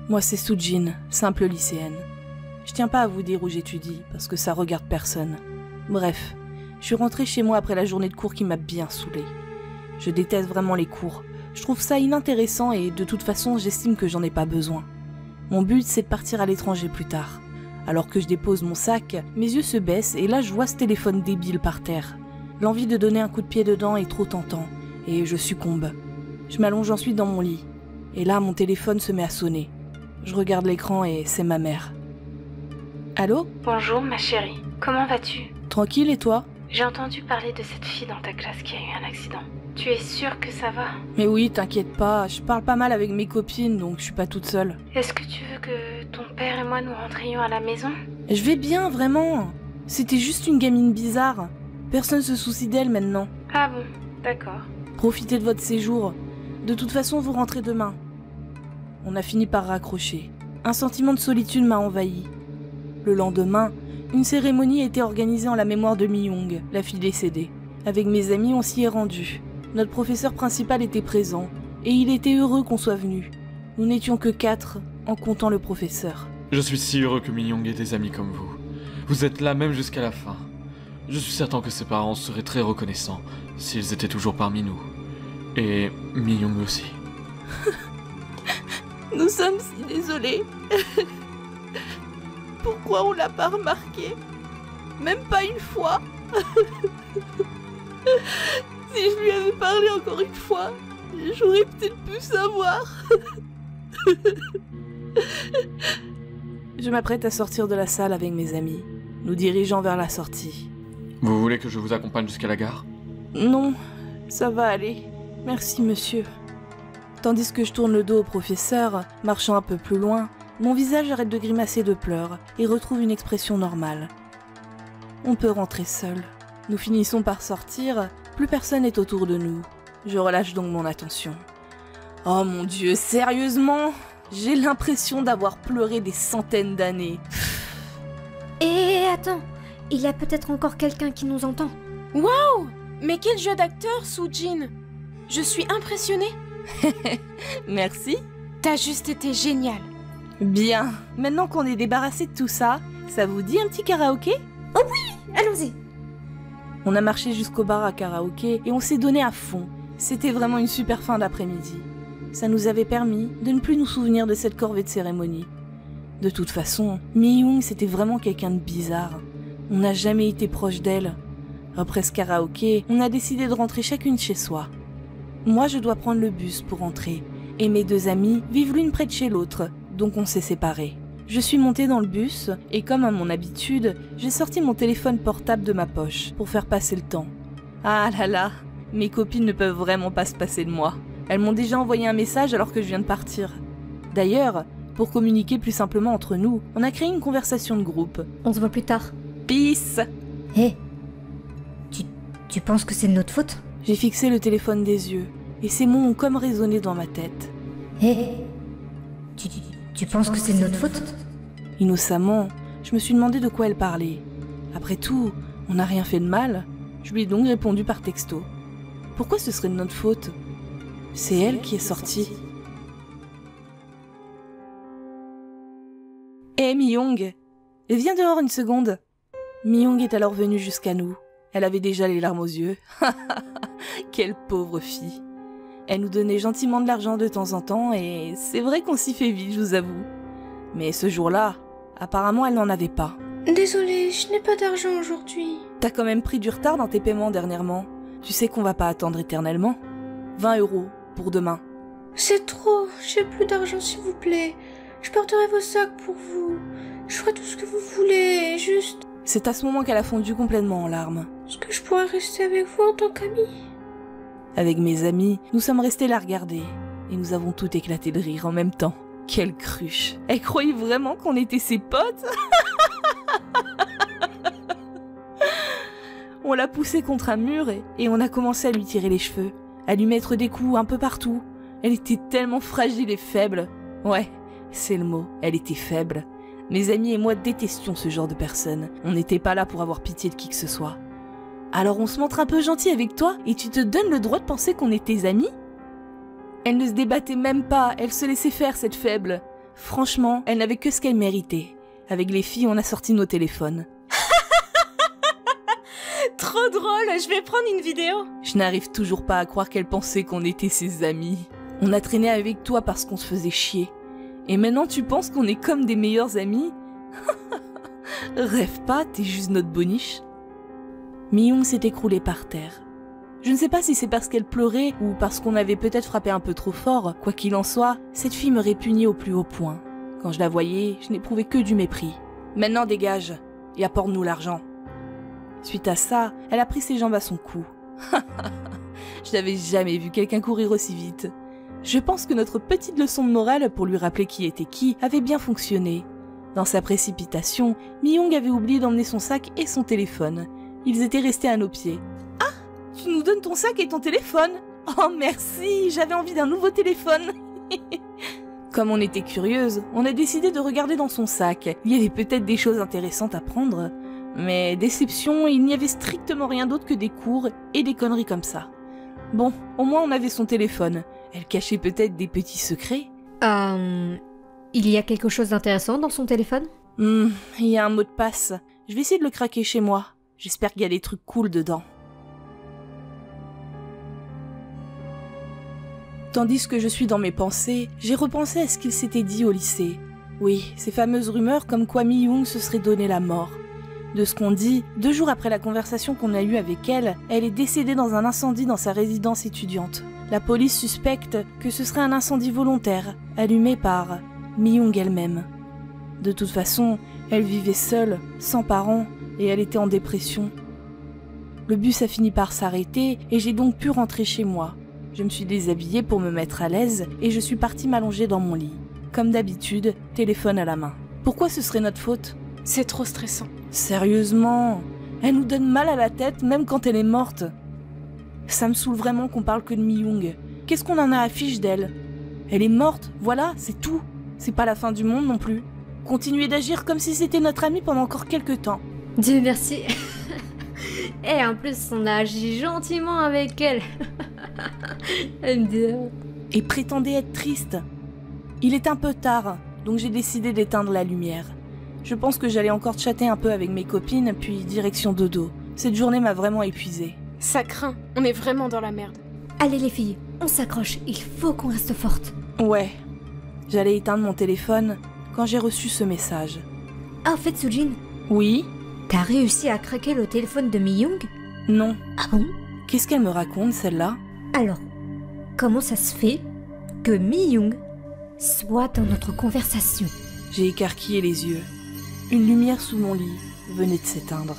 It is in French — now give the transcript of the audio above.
Moi c'est Soojin, simple lycéenne. Je tiens pas à vous dire où j'étudie, parce que ça regarde personne. Bref, je suis rentrée chez moi après la journée de cours qui m'a bien saoulée. Je déteste vraiment les cours. Je trouve ça inintéressant et de toute façon j'estime que j'en ai pas besoin. Mon but c'est de partir à l'étranger plus tard. Alors que je dépose mon sac, mes yeux se baissent et là je vois ce téléphone débile par terre. L'envie de donner un coup de pied dedans est trop tentant, et je succombe. Je m'allonge ensuite dans mon lit, et là mon téléphone se met à sonner. Je regarde l'écran et c'est ma mère. Allô ? Bonjour ma chérie, comment vas-tu ? Tranquille et toi ? J'ai entendu parler de cette fille dans ta classe qui a eu un accident. Tu es sûre que ça va ? Mais oui, t'inquiète pas, je parle pas mal avec mes copines donc je suis pas toute seule. Est-ce que tu veux que ton père et moi nous rentrions à la maison ? Je vais bien, vraiment. C'était juste une gamine bizarre. Personne se soucie d'elle maintenant. Ah bon, d'accord. Profitez de votre séjour. De toute façon, vous rentrez demain. On a fini par raccrocher. Un sentiment de solitude m'a envahi. Le lendemain, une cérémonie était organisée en la mémoire de Mi-young, la fille décédée. Avec mes amis, on s'y est rendu. Notre professeur principal était présent, et il était heureux qu'on soit venu. Nous n'étions que 4, en comptant le professeur. Je suis si heureux que Mi-young ait des amis comme vous. Vous êtes là même jusqu'à la fin. Je suis certain que ses parents seraient très reconnaissants s'ils étaient toujours parmi nous. Et Mi-young aussi. Nous sommes si désolés. Pourquoi on l'a pas remarqué ? Même pas une fois. Si je lui avais parlé encore une fois, j'aurais peut-être pu savoir. Je m'apprête à sortir de la salle avec mes amis, nous dirigeant vers la sortie. Vous voulez que je vous accompagne jusqu'à la gare ? Non, ça va aller. Merci, monsieur. Tandis que je tourne le dos au professeur, marchant un peu plus loin, mon visage arrête de grimacer de pleurs et retrouve une expression normale. On peut rentrer seul. Nous finissons par sortir, plus personne n'est autour de nous. Je relâche donc mon attention. Oh mon Dieu, sérieusement ? J'ai l'impression d'avoir pleuré des centaines d'années. Et attends, il y a peut-être encore quelqu'un qui nous entend. Waouh ! Mais quel jeu d'acteur, Soojin ! Je suis impressionnée. Merci. T'as juste été génial. Bien, maintenant qu'on est débarrassé de tout ça, ça vous dit un petit karaoké ? Oh oui, allons-y. On a marché jusqu'au bar à karaoké et on s'est donné à fond. C'était vraiment une super fin d'après-midi. Ça nous avait permis de ne plus nous souvenir de cette corvée de cérémonie. De toute façon, Mi-young c'était vraiment quelqu'un de bizarre. On n'a jamais été proche d'elle. Après ce karaoké, on a décidé de rentrer chacune chez soi. Moi je dois prendre le bus pour rentrer, et mes 2 amies vivent l'une près de chez l'autre, donc on s'est séparés. Je suis montée dans le bus, et comme à mon habitude, j'ai sorti mon téléphone portable de ma poche pour faire passer le temps. Ah là là, mes copines ne peuvent vraiment pas se passer de moi. Elles m'ont déjà envoyé un message alors que je viens de partir. D'ailleurs, pour communiquer plus simplement entre nous, on a créé une conversation de groupe. On se voit plus tard. Peace. Hé, tu penses que c'est de notre faute ? J'ai fixé le téléphone des yeux, et ces mots ont comme résonné dans ma tête. Hé, tu penses que c'est de notre faute ? Innocemment, je me suis demandé de quoi elle parlait. Après tout, on n'a rien fait de mal. Je lui ai donc répondu par texto. Pourquoi ce serait de notre faute ? C'est elle qui est sortie. Hé, Mi-young, viens dehors une seconde. Mi-young est alors venue jusqu'à nous. Elle avait déjà les larmes aux yeux. Quelle pauvre fille. Elle nous donnait gentiment de l'argent de temps en temps et c'est vrai qu'on s'y fait vite, je vous avoue. Mais ce jour-là, apparemment elle n'en avait pas. Désolée, je n'ai pas d'argent aujourd'hui. T'as quand même pris du retard dans tes paiements dernièrement. Tu sais qu'on va pas attendre éternellement. 20 € pour demain. C'est trop, j'ai plus d'argent s'il vous plaît. Je porterai vos sacs pour vous. Je ferai tout ce que vous voulez, juste... C'est à ce moment qu'elle a fondu complètement en larmes. Est-ce que je pourrais rester avec vous en tant qu'amie ? Avec mes amis, nous sommes restés la regarder. Et nous avons tout éclaté de rire en même temps. Quelle cruche. Elle croyait vraiment qu'on était ses potes. On l'a poussée contre un mur et on a commencé à lui tirer les cheveux. À lui mettre des coups un peu partout. Elle était tellement fragile et faible. Ouais, c'est le mot, elle était faible. Mes amis et moi détestions ce genre de personnes. On n'était pas là pour avoir pitié de qui que ce soit. Alors on se montre un peu gentil avec toi et tu te donnes le droit de penser qu'on est tes amis ? Elle ne se débattait même pas, elle se laissait faire cette faible. Franchement, elle n'avait que ce qu'elle méritait. Avec les filles, on a sorti nos téléphones. Trop drôle, je vais prendre une vidéo. Je n'arrive toujours pas à croire qu'elle pensait qu'on était ses amis. On a traîné avec toi parce qu'on se faisait chier. Et maintenant tu penses qu'on est comme des meilleurs amis? Rêve pas, t'es juste notre boniche. Mi-young s'est écroulée par terre. Je ne sais pas si c'est parce qu'elle pleurait ou parce qu'on avait peut-être frappé un peu trop fort. Quoi qu'il en soit, cette fille me répugnait au plus haut point. Quand je la voyais, je n'éprouvais que du mépris. Maintenant dégage et apporte-nous l'argent. Suite à ça, elle a pris ses jambes à son cou. Je n'avais jamais vu quelqu'un courir aussi vite. Je pense que notre petite leçon de morale pour lui rappeler qui était qui avait bien fonctionné. Dans sa précipitation, Mi-young avait oublié d'emmener son sac et son téléphone. Ils étaient restés à nos pieds. Ah, tu nous donnes ton sac et ton téléphone? Oh merci, j'avais envie d'un nouveau téléphone. Comme on était curieuse, on a décidé de regarder dans son sac. Il y avait peut-être des choses intéressantes à prendre. Mais déception, il n'y avait strictement rien d'autre que des cours et des conneries comme ça. Bon, au moins on avait son téléphone. Elle cachait peut-être des petits secrets. Il y a quelque chose d'intéressant dans son téléphone? Il y a un mot de passe. Je vais essayer de le craquer chez moi. J'espère qu'il y a des trucs cool dedans. Tandis que je suis dans mes pensées, j'ai repensé à ce qu'il s'était dit au lycée. Oui, ces fameuses rumeurs comme quoi Mi-young se serait donné la mort. De ce qu'on dit, 2 jours après la conversation qu'on a eue avec elle, elle est décédée dans un incendie dans sa résidence étudiante. La police suspecte que ce serait un incendie volontaire, allumé par Mi-young elle-même. De toute façon, elle vivait seule, sans parents, et elle était en dépression. Le bus a fini par s'arrêter et j'ai donc pu rentrer chez moi. Je me suis déshabillée pour me mettre à l'aise et je suis partie m'allonger dans mon lit. Comme d'habitude, téléphone à la main. Pourquoi ce serait notre faute? C'est trop stressant. Sérieusement, elle nous donne mal à la tête même quand elle est morte. Ça me saoule vraiment qu'on parle que de Mi-young. Qu'est-ce qu'on en a à fiche d'elle? Elle est morte, voilà, c'est tout. C'est pas la fin du monde non plus. Continuez d'agir comme si c'était notre amie pendant encore quelques temps. Dieu merci. Et en plus, on a agi gentiment avec elle. Et prétendez être triste. Il est un peu tard, donc j'ai décidé d'éteindre la lumière. Je pense que j'allais encore chatter un peu avec mes copines, puis direction dodo. Cette journée m'a vraiment épuisée. Ça craint, on est vraiment dans la merde. Allez les filles, on s'accroche, il faut qu'on reste forte. Ouais. J'allais éteindre mon téléphone quand j'ai reçu ce message. Ah, au fait, Sujin, Oui? t'as réussi à craquer le téléphone de Mi-young? Non. Ah bon? Qu'est-ce qu'elle me raconte, celle-là? Alors, comment ça se fait que Mi-young soit dans notre conversation? J'ai écarquillé les yeux. Une lumière sous mon lit venait de s'éteindre.